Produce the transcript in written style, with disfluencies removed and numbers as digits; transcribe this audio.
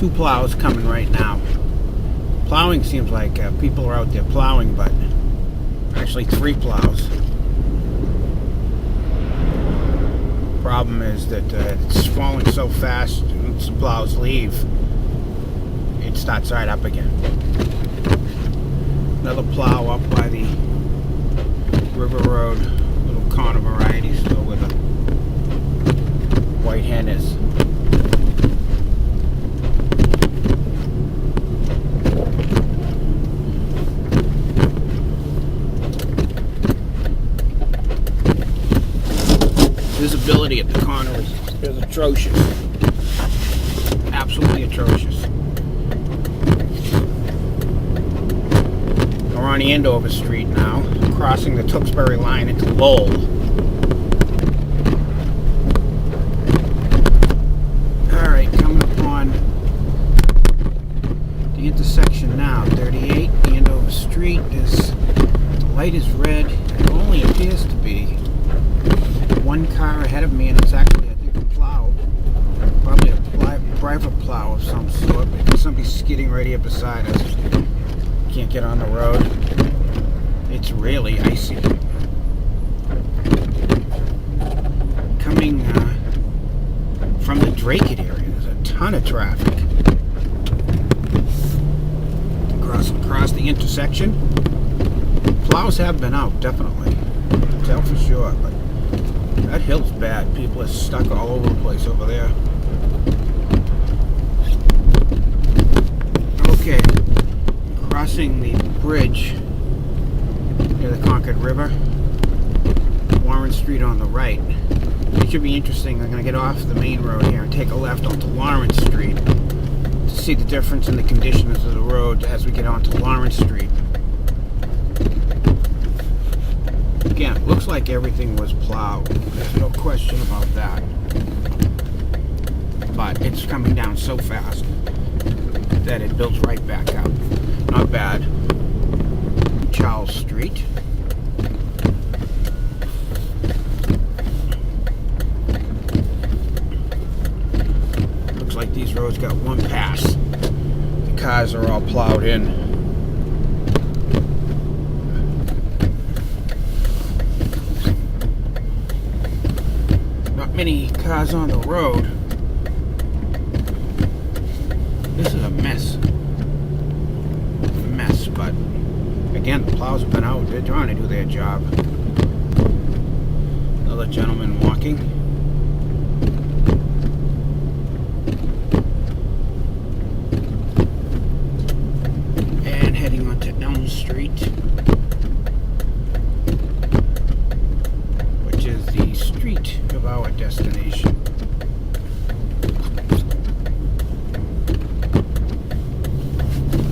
2 plows coming right now. Plowing seems like people are out there plowing, but actually 3 plows. Problem is that it's falling so fast. Once the plows leave, it starts right up again. Another plow up by the River Road, little corner variety store where the white hen is. Visibility at the corner is atrocious. Absolutely atrocious. We're on Andover Street now, crossing the Tewksbury line into Lowell. Alright, coming upon the intersection now. 38 Andover Street. The light is red. It only appears to be 1 car ahead of me, and it's actually, I think, a plow. Probably a private plow of some sort, because somebody's skidding right here beside us. Can't get on the road. It's really icy. Coming from the Drake area, there's a ton of traffic. Across the intersection. Plows have been out, definitely. Tell for sure, but that hill's bad. People are stuck all over the place over there. Okay, crossing the bridge near the Concord River. Warren Street on the right. It should be interesting. I'm going to get off the main road here and take a left onto Lawrence Street to see the difference in the conditions of the road as we get onto Lawrence Street. Again, it looks like everything was plowed. There's no question about that. But it's coming down so fast that it builds right back up. Not bad. Charles Street. Looks like these roads got 1 pass. The cars are all plowed in. Many cars on the road. This is a mess. But again, the plows have been out. They're trying to do their job. Another gentleman walking. And heading onto Elm Street, which is the street of our destination.